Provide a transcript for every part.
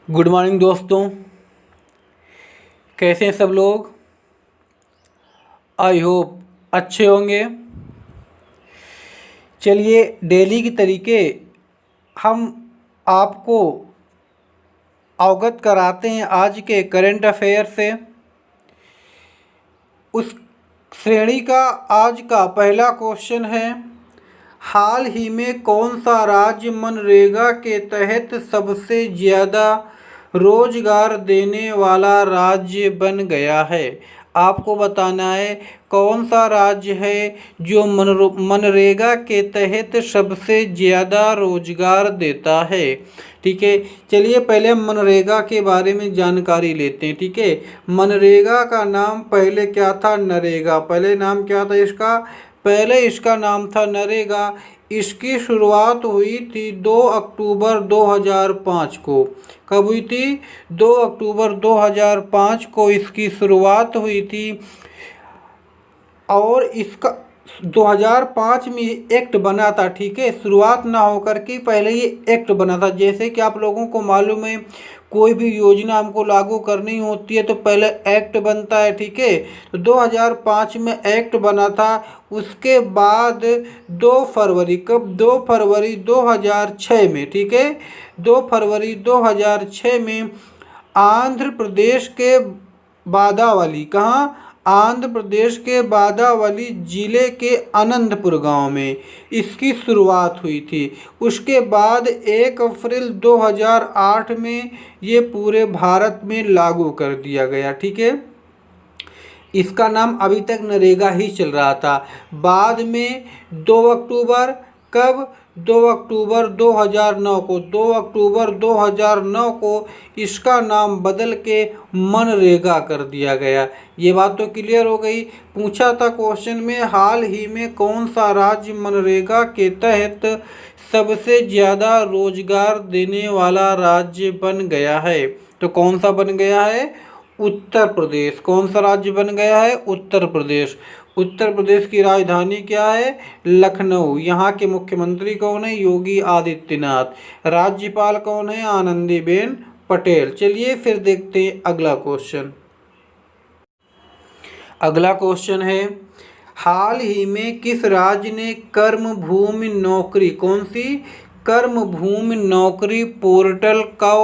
Good morning दोस्तों, कैसे हैं सब लोग। आई होप अच्छे होंगे। चलिए डेली की तरीके हम आपको अवगत कराते हैं आज के करंट अफेयर से। उस श्रेणी का आज का पहला क्वेश्चन है, हाल ही में कौन सा राज्य मनरेगा के तहत सबसे ज़्यादा रोजगार देने वाला राज्य बन गया है। आपको बताना है कौन सा राज्य है जो मनरेगा के तहत सबसे ज़्यादा रोजगार देता है। ठीक है, चलिए पहले हम मनरेगा के बारे में जानकारी लेते हैं। ठीक है, मनरेगा का नाम पहले क्या था? नरेगा। पहले नाम क्या था इसका? पहले इसका नाम था नरेगा। इसकी शुरुआत हुई थी 2 अक्टूबर 2005 को। कब हुई थी? 2 अक्टूबर 2005 को इसकी शुरुआत हुई थी और इसका 2005 में एक्ट बना था। ठीक है, शुरुआत ना होकर के पहले ये एक्ट बना था। जैसे कि आप लोगों को मालूम है, कोई भी योजना हमको लागू करनी होती है तो पहले एक्ट बनता है। ठीक है, तो 2005 में एक्ट बना था। उसके बाद 2 फरवरी, कब? 2 फरवरी 2006 में। ठीक है, 2 फरवरी 2006 में आंध्र प्रदेश के बादावली, कहाँ? आंध्र प्रदेश के बादावली जिले के अनंतपुर गांव में इसकी शुरुआत हुई थी। उसके बाद 1 अप्रैल 2008 में ये पूरे भारत में लागू कर दिया गया। ठीक है, इसका नाम अभी तक नरेगा ही चल रहा था। बाद में 2 अक्टूबर, कब? 2 अक्टूबर 2009 को, 2 अक्टूबर 2009 को इसका नाम बदल के मनरेगा कर दिया गया। ये बात तो क्लियर हो गई। पूछा था क्वेश्चन में, हाल ही में कौन सा राज्य मनरेगा के तहत सबसे ज़्यादा रोजगार देने वाला राज्य बन गया है? तो कौन सा बन गया है? उत्तर प्रदेश। कौन सा राज्य बन गया है? उत्तर प्रदेश। उत्तर प्रदेश की राजधानी क्या है? लखनऊ। यहाँ के मुख्यमंत्री कौन है? योगी आदित्यनाथ। राज्यपाल कौन है? आनंदीबेन पटेल। चलिए फिर देखते हैं अगला क्वेश्चन। अगला क्वेश्चन है, हाल ही में किस राज्य ने कर्म भूमि नौकरी, कौन सी? कर्म भूमि नौकरी पोर्टल का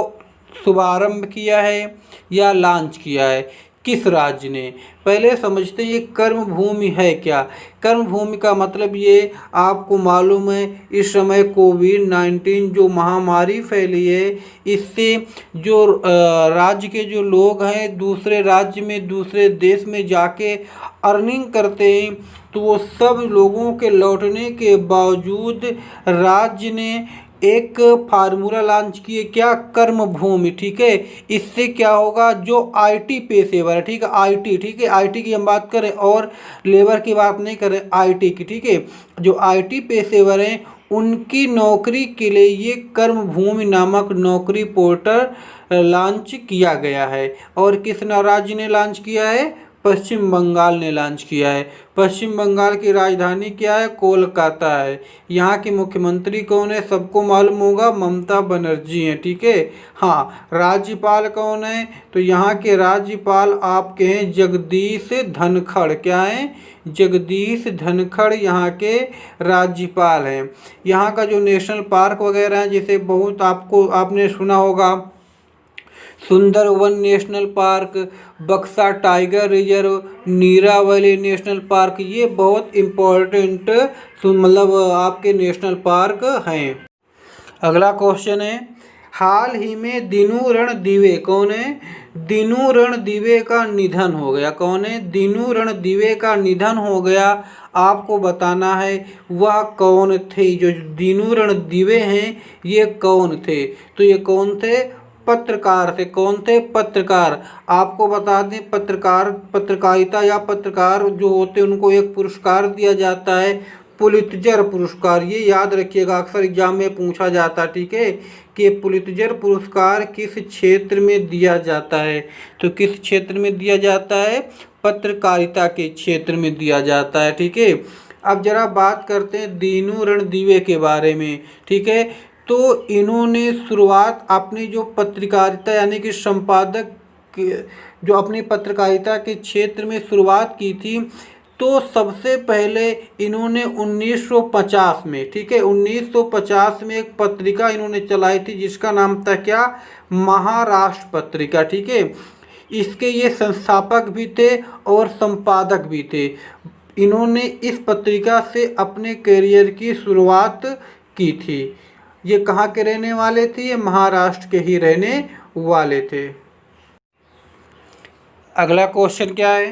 शुभारंभ किया है या लॉन्च किया है? किस राज्य ने? पहले समझते हैं ये कर्म भूमि है क्या। कर्म भूमि का मतलब ये आपको मालूम है, इस समय कोविड-19 जो महामारी फैली है, इससे जो राज्य के जो लोग हैं दूसरे राज्य में, दूसरे देश में जाके अर्निंग करते हैं, तो वो सब लोगों के लौटने के बावजूद राज्य ने एक फार्मूला लॉन्च किए, क्या? कर्म भूमि। ठीक है, इससे क्या होगा, जो आईटी पेशेवर है, ठीक है, आईटी, ठीक है, आईटी की हम बात करें और लेबर की बात नहीं करें, आईटी की। ठीक है, जो आईटी पेशेवर हैं उनकी नौकरी के लिए ये कर्म भूमि नामक नौकरी पोर्टल लॉन्च किया गया है। और किस राज्य ने लॉन्च किया है? पश्चिम बंगाल ने लॉन्च किया है। पश्चिम बंगाल की राजधानी क्या है? कोलकाता है। यहाँ के मुख्यमंत्री कौन है? सबको मालूम होगा, ममता बनर्जी हैं। ठीक है, हाँ। राज्यपाल कौन है? तो यहाँ के राज्यपाल आपके हैं जगदीश धनखड़। क्या हैं? जगदीश धनखड़ यहाँ के राज्यपाल हैं। यहाँ का जो नेशनल पार्क वगैरह है, जैसे बहुत आपने सुना होगा, सुंदरवन नेशनल पार्क, बक्सा टाइगर रिजर्व, नीरावली नेशनल पार्क, ये बहुत इम्पोर्टेंट मतलब आपके नेशनल पार्क हैं। अगला क्वेश्चन है, हाल ही में दीनू रणदीवे, कौन है? दीनू रणदीवे का निधन हो गया। कौन है? दीनू रणदीवे का निधन हो गया। आपको बताना है वह कौन थे। जो दीनू रणदीवे हैं ये कौन थे? तो ये कौन थे? पत्रकार थे। कौन थे? पत्रकार। आपको बता दें, पत्रकारिता या पत्रकार जो होते हैं उनको एक पुरस्कार दिया जाता है, पुलित्जर पुरस्कार। ये याद रखिएगा, अक्सर एग्जाम में पूछा जाता है। ठीक है, कि पुलित्जर पुरस्कार किस क्षेत्र में दिया जाता है? तो किस क्षेत्र में दिया जाता है? पत्रकारिता के क्षेत्र में दिया जाता है। ठीक है, अब जरा बात करते हैं दीनू रणदीवे के बारे में। ठीक है, तो इन्होंने शुरुआत अपनी जो पत्रकारिता यानी कि संपादक जो अपनी पत्रकारिता के क्षेत्र में शुरुआत की थी, तो सबसे पहले इन्होंने 1950 में, ठीक है, 1950 में एक पत्रिका इन्होंने चलाई थी जिसका नाम था क्या, महाराष्ट्र पत्रिका, ठीक है। इसके ये संस्थापक भी थे और संपादक भी थे। इन्होंने इस पत्रिका से अपने करियर की शुरुआत की थी। ये कहाँ के रहने वाले थे, ये महाराष्ट्र के ही रहने वाले थे। अगला क्वेश्चन क्या है,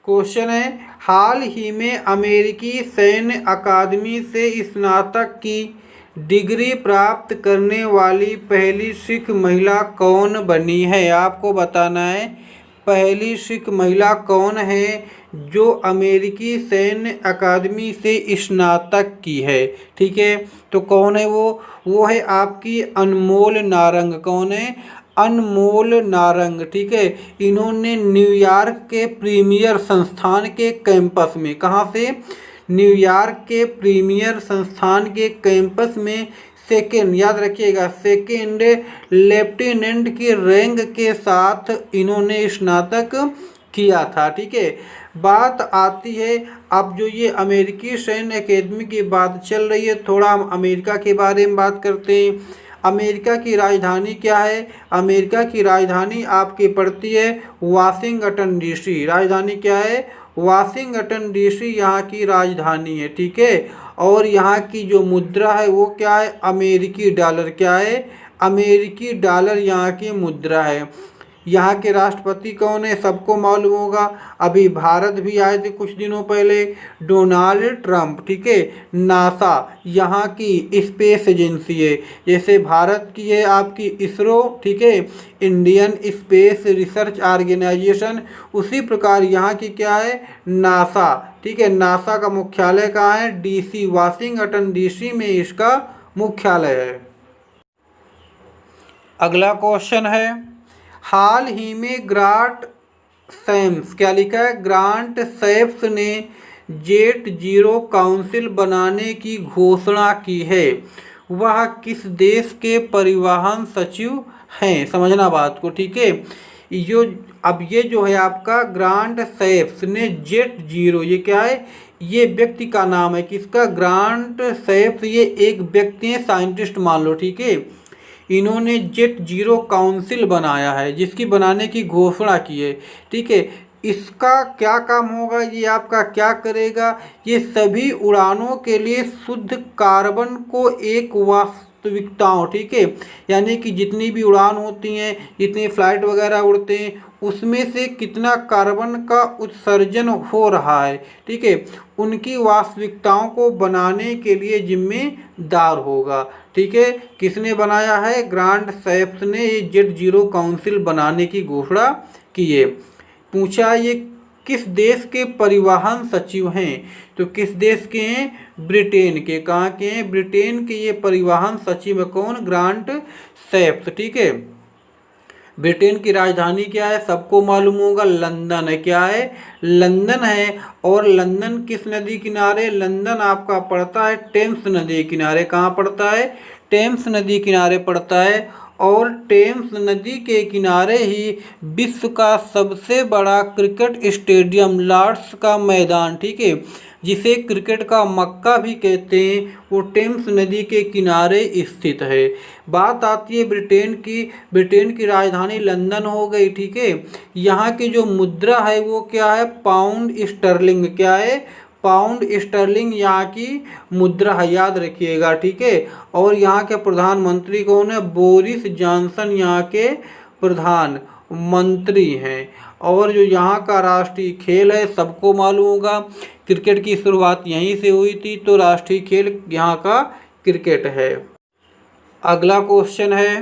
क्वेश्चन है हाल ही में अमेरिकी सैन्य अकादमी से स्नातक की डिग्री प्राप्त करने वाली पहली सिख महिला कौन बनी है। आपको बताना है पहली सिख महिला कौन है जो अमेरिकी सैन्य अकादमी से स्नातक की है, ठीक है। तो कौन है वो है आपकी अनमोल नारंग। कौन है, अनमोल नारंग, ठीक है। इन्होंने न्यूयॉर्क के प्रीमियर संस्थान के कैंपस में, कहाँ से, न्यूयॉर्क के प्रीमियर संस्थान के कैंपस में सेकेंड, याद रखिएगा, सेकेंड लेफ्टिनेंट की रैंक के साथ इन्होंने स्नातक किया था, ठीक है। बात आती है अब जो ये अमेरिकी सैन्य अकेदमी की बात चल रही है, थोड़ा हम अमेरिका के बारे में बात करते हैं। अमेरिका की राजधानी क्या है, अमेरिका की राजधानी आपकी पड़ती है वाशिंगटन डीसी। राजधानी क्या है, वाशिंगटन डीसी यहाँ की राजधानी है, ठीक है। और यहाँ की जो मुद्रा है वो क्या है, अमेरिकी डॉलर। क्या है, अमेरिकी डॉलर यहाँ की मुद्रा है। यहाँ के राष्ट्रपति कौन है, सबको मालूम होगा, अभी भारत भी आए थे कुछ दिनों पहले, डोनाल्ड ट्रंप, ठीक है। नासा यहाँ की स्पेस एजेंसी है, जैसे भारत की है आपकी इसरो, ठीक है, इंडियन स्पेस रिसर्च ऑर्गेनाइजेशन, उसी प्रकार यहाँ की क्या है, नासा, ठीक है। नासा का मुख्यालय कहाँ है, डीसी, वाशिंगटन डीसी में इसका मुख्यालय है। अगला क्वेश्चन है हाल ही में ग्रांट सैम्स, क्या लिखा है, ग्रांट सैप्स ने जेट जीरो काउंसिल बनाने की घोषणा की है। वह किस देश के परिवहन सचिव हैं, समझना बात को, ठीक है। ये जो है आपका ग्रांट सैप्स ने जेट जीरो, ये क्या है, ये व्यक्ति का नाम है, किसका, ग्रांट सैप्स, ये एक व्यक्ति है, साइंटिस्ट मान लो, ठीक है। इन्होंने जेट जीरो काउंसिल बनाया है जिसकी बनाने की घोषणा की है, ठीक है। इसका क्या काम होगा, ये आपका क्या करेगा, ये सभी उड़ानों के लिए शुद्ध कार्बन को एक वास्तविकताओं, ठीक है, यानी कि जितनी भी उड़ान होती हैं, जितनी फ्लाइट वगैरह उड़ते हैं, उसमें से कितना कार्बन का उत्सर्जन हो रहा है, ठीक है, उनकी वास्तविकताओं को बनाने के लिए जिम्मेदार होगा, ठीक है। किसने बनाया है, ग्रांट सैप्स ने ये जेट जीरो काउंसिल बनाने की घोषणा की है। पूछा ये किस देश के परिवहन सचिव हैं, तो किस देश के हैं, ब्रिटेन के। कहाँ के हैं, ब्रिटेन के ये परिवहन सचिव है, कौन, ग्रांट सैप्स, ठीक है। ब्रिटेन की राजधानी क्या है, सबको मालूम होगा, लंदन है। क्या है, लंदन है। और लंदन किस नदी किनारे, लंदन आपका पड़ता है टेम्स नदी किनारे। कहाँ पड़ता है, टेम्स नदी किनारे पड़ता है। और टेम्स नदी के किनारे ही विश्व का सबसे बड़ा क्रिकेट स्टेडियम, लॉर्ड्स का मैदान, ठीक है, जिसे क्रिकेट का मक्का भी कहते हैं, वो टेम्स नदी के किनारे स्थित है। बात आती है ब्रिटेन की राजधानी लंदन हो गई, ठीक है। यहाँ की जो मुद्रा है वो क्या है, पाउंड स्टर्लिंग। क्या है, पाउंड स्टर्लिंग यहाँ की मुद्रा है, याद रखिएगा, ठीक है। और यहाँ के प्रधानमंत्री कौन है, बोरिस जॉनसन यहाँ के प्रधानमंत्री हैं। और जो यहाँ का राष्ट्रीय खेल है सबको मालूम होगा, क्रिकेट की शुरुआत यहीं से हुई थी, तो राष्ट्रीय खेल यहाँ का क्रिकेट है। अगला क्वेश्चन है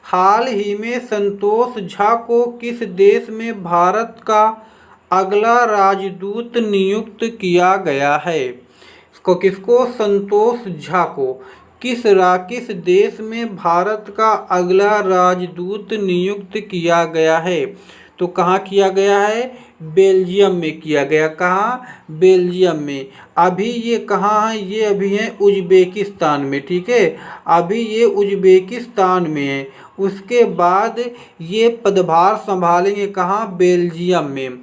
हाल ही में संतोष झा को किस देश में भारत का अगला राजदूत नियुक्त किया गया है। किसको, संतोष झा को किस देश में भारत का अगला राजदूत नियुक्त किया गया है। तो कहाँ किया गया है, बेल्जियम में किया गया। कहाँ? बेल्जियम में। अभी ये कहाँ है? ये अभी है उज्बेकिस्तान में। ठीक है, अभी ये उज्बेकिस्तान में है। उसके बाद ये पदभार संभालेंगे कहाँ? बेल्जियम में।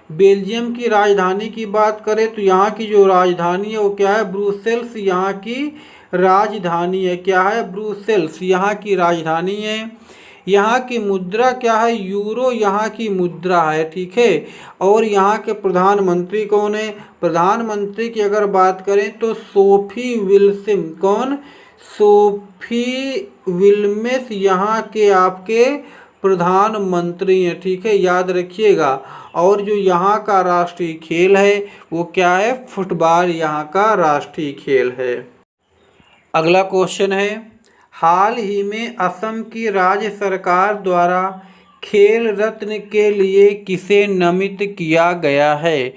बेल्जियम की राजधानी की बात करें तो यहाँ की जो राजधानी है वो क्या है? ब्रुसेल्स यहाँ की राजधानी है। क्या है? ब्रुसेल्स यहाँ की राजधानी है। यहाँ की मुद्रा क्या है? यूरो यहाँ की मुद्रा है। ठीक है, और यहाँ के प्रधानमंत्री कौन है? प्रधानमंत्री की अगर बात करें तो सोफी विल्सन। कौन? सोफी विल्मेस यहाँ के आपके प्रधानमंत्री हैं। ठीक है, याद रखिएगा। और जो यहाँ का राष्ट्रीय खेल है वो क्या है? फुटबॉल यहाँ का राष्ट्रीय खेल है। अगला क्वेश्चन है, हाल ही में असम की राज्य सरकार द्वारा खेल रत्न के लिए किसे नामित किया गया है?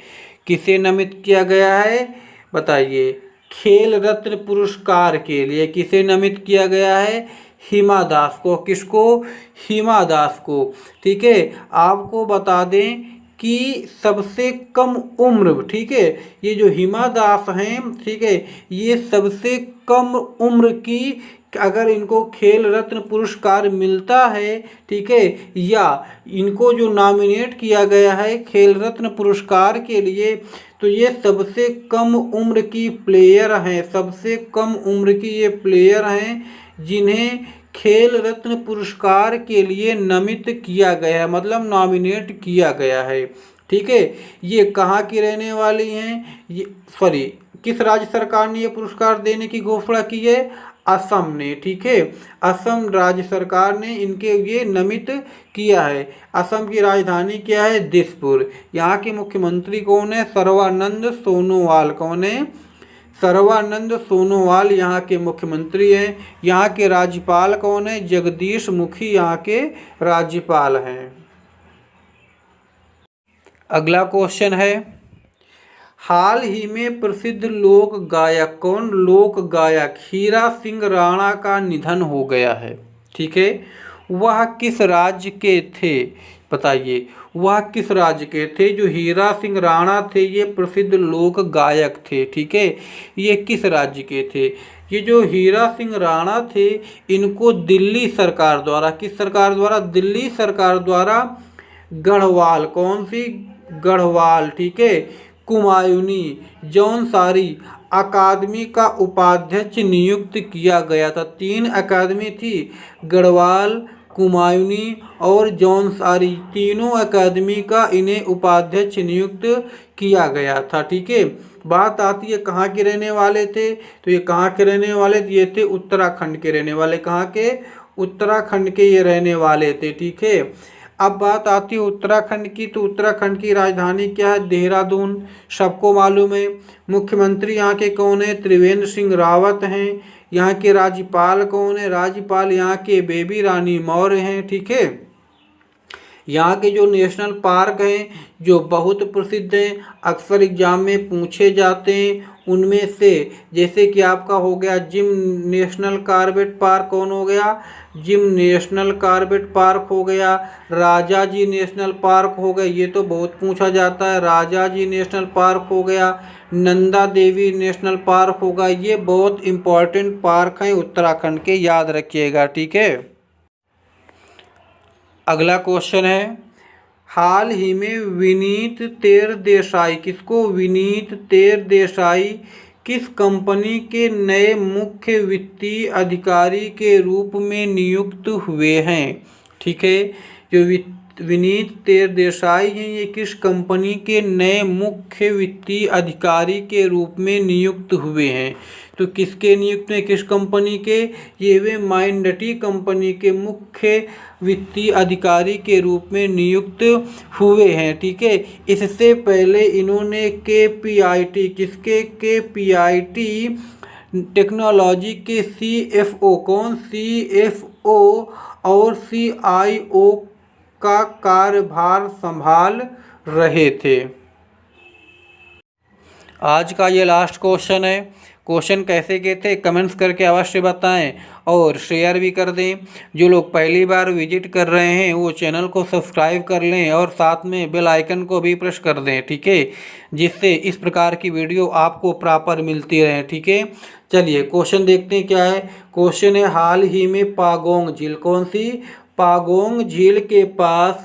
किसे नामित किया गया है? बताइए। खेल रत्न पुरस्कार के लिए किसे नामित किया गया है? हिमा दास को। किसको? हिमा दास को। ठीक है, आपको बता दें कि सबसे कम उम्र, ठीक है, ये जो हिमा दास हैं, ठीक है, ये सबसे कम उम्र की, अगर इनको खेल रत्न पुरस्कार मिलता है, ठीक है, या इनको जो नॉमिनेट किया गया है खेल रत्न पुरस्कार के लिए, तो ये सबसे कम उम्र की प्लेयर हैं। सबसे कम उम्र की ये प्लेयर हैं जिन्हें खेल रत्न पुरस्कार के लिए नामित किया गया है, मतलब नॉमिनेट किया गया है। ठीक है, ये कहाँ की रहने वाली हैं? ये किस राज्य सरकार ने ये पुरस्कार देने की घोषणा की है? असम ने। ठीक है, असम राज्य सरकार ने इनके ये नामित किया है। असम की राजधानी क्या है? दिसपुर। यहाँ के मुख्यमंत्री कौन है? सर्बानंद सोनोवाल। कौन है? सर्बानंद सोनोवाल यहाँ के मुख्यमंत्री हैं। यहाँ के राज्यपाल कौन है? जगदीश मुखी यहाँ के राज्यपाल हैं। अगला क्वेश्चन है, हाल ही में प्रसिद्ध लोक गायक, कौन? लोक गायक हीरा सिंह राणा का निधन हो गया है। ठीक है, वह किस राज्य के थे? बताइए, वह किस राज्य के थे? जो हीरा सिंह राणा थे ये प्रसिद्ध लोक गायक थे। ठीक है, ये किस राज्य के थे? ये जो हीरा सिंह राणा थे इनको दिल्ली सरकार द्वारा, किस सरकार द्वारा? दिल्ली सरकार द्वारा गढ़वाल, कौन सी? गढ़वाल, ठीक है, कुमायूनी जौनसारी अकादमी का उपाध्यक्ष नियुक्त किया गया था। 3 अकादमी थी, गढ़वाल, कुमायूनी और जौनसारी, तीनों अकादमी का इन्हें उपाध्यक्ष नियुक्त किया गया था। ठीक है, बात आती है कहाँ के रहने वाले थे? तो ये कहाँ के रहने वाले? ये थे उत्तराखंड के रहने वाले। कहाँ के? उत्तराखंड के ये रहने वाले थे। ठीक है, अब बात आती है उत्तराखंड की, तो उत्तराखंड की राजधानी क्या है? देहरादून, सबको मालूम है। मुख्यमंत्री यहाँ के कौन है? त्रिवेंद्र सिंह रावत हैं। यहाँ के राज्यपाल कौन है? राज्यपाल यहाँ के बेबी रानी मौर्य हैं। ठीक है, यहाँ के जो नेशनल पार्क हैं जो बहुत प्रसिद्ध हैं, अक्सर एग्जाम में पूछे जाते हैं, उनमें से जैसे कि आपका हो गया जिम नेशनल कॉर्बेट पार्क, कौन हो गया? जिम नेशनल कॉर्बेट पार्क हो गया, राजा जी नेशनल पार्क हो गया, ये तो बहुत पूछा जाता है, राजा जी नेशनल पार्क हो गया, नंदा देवी नेशनल पार्क होगा, ये बहुत इम्पॉर्टेंट पार्क हैं उत्तराखंड के, याद रखिएगा। ठीक है, अगला क्वेश्चन है, हाल ही में विनीत तेरदेसाई, किसको? विनीत तेरदेसाई किस कंपनी के नए मुख्य वित्तीय अधिकारी के रूप में नियुक्त हुए हैं? ठीक है, जो विनीत तेरदेसाई हैं ये किस कंपनी के नए मुख्य वित्तीय अधिकारी के रूप में नियुक्त हुए हैं? तो किसके नियुक्त हैं? किस कंपनी के? ये वे माइंडटी कंपनी के मुख्य वित्तीय अधिकारी के रूप में नियुक्त हुए हैं। ठीक है, इससे पहले इन्होंने KPIT, किसके? KPIT टेक्नोलॉजी के CFO, कौन? CFO और CIO का कार्यभार संभाल रहे थे। आज का ये लास्ट क्वेश्चन है, क्वेश्चन कैसे के थे कमेंट्स करके अवश्य बताएं और शेयर भी कर दें। जो लोग पहली बार विजिट कर रहे हैं वो चैनल को सब्सक्राइब कर लें और साथ में बेल आइकन को भी प्रेस कर दें, ठीक है, जिससे इस प्रकार की वीडियो आपको प्रॉपर मिलती रहे, ठीक है। चलिए क्वेश्चन देखते हैं क्या है। क्वेश्चन है हाल ही में पागोंग झील, कौन सी, पागोंग झील के पास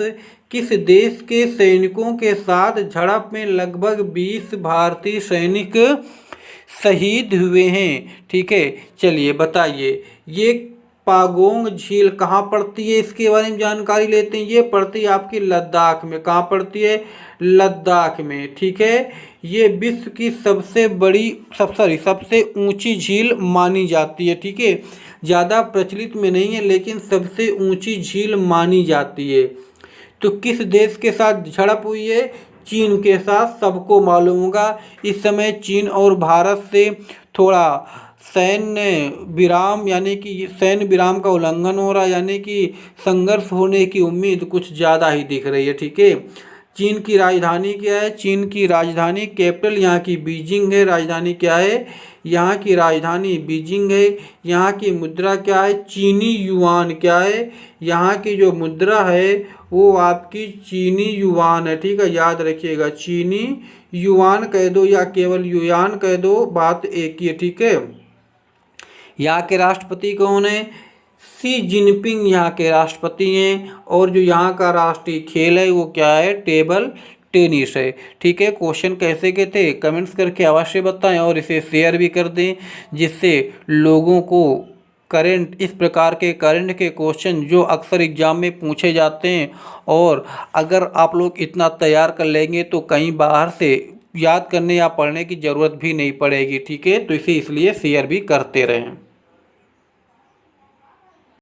किस देश के सैनिकों के साथ झड़प में लगभग 20 भारतीय सैनिक शहीद हुए हैं, ठीक है। चलिए बताइए ये पागोंग झील कहाँ पड़ती है, इसके बारे में जानकारी लेते हैं। ये पड़ती है आपकी लद्दाख में। कहाँ पड़ती है, लद्दाख में, ठीक है। ये विश्व की सबसे बड़ी सबसे ऊंची झील मानी जाती है, ठीक है। ज़्यादा प्रचलित में नहीं है लेकिन सबसे ऊंची झील मानी जाती है। तो किस देश के साथ झड़प हुई है, चीन के साथ, सबको मालूम होगा। इस समय चीन और भारत से थोड़ा सैन्य विराम यानी कि सैन्य विराम का उल्लंघन हो रहा है, यानी कि संघर्ष होने की उम्मीद कुछ ज़्यादा ही दिख रही है, ठीक है। चीन की राजधानी क्या है, चीन की राजधानी कैपिटल यहाँ की बीजिंग है। राजधानी क्या है, यहाँ की राजधानी बीजिंग है। यहाँ की मुद्रा क्या है, चीनी युआन। क्या है, यहाँ की जो मुद्रा है वो आपकी चीनी युआन है, ठीक है, याद रखिएगा। चीनी युआन कह दो या केवल युआन कह दो, बात एक ही है, ठीक है। यहाँ के राष्ट्रपति कौन है, शी जिनपिंग यहाँ के राष्ट्रपति हैं। और जो यहाँ का राष्ट्रीय खेल है वो क्या है, टेबल टेनिस है, ठीक है। क्वेश्चन कैसे के थे कमेंट्स करके अवश्य बताएं और इसे शेयर भी कर दें, जिससे लोगों को करंट इस प्रकार के करंट के क्वेश्चन जो अक्सर एग्जाम में पूछे जाते हैं, और अगर आप लोग इतना तैयार कर लेंगे तो कहीं बाहर से याद करने या पढ़ने की ज़रूरत भी नहीं पड़ेगी, ठीक है। तो इसे इसलिए शेयर भी करते रहें।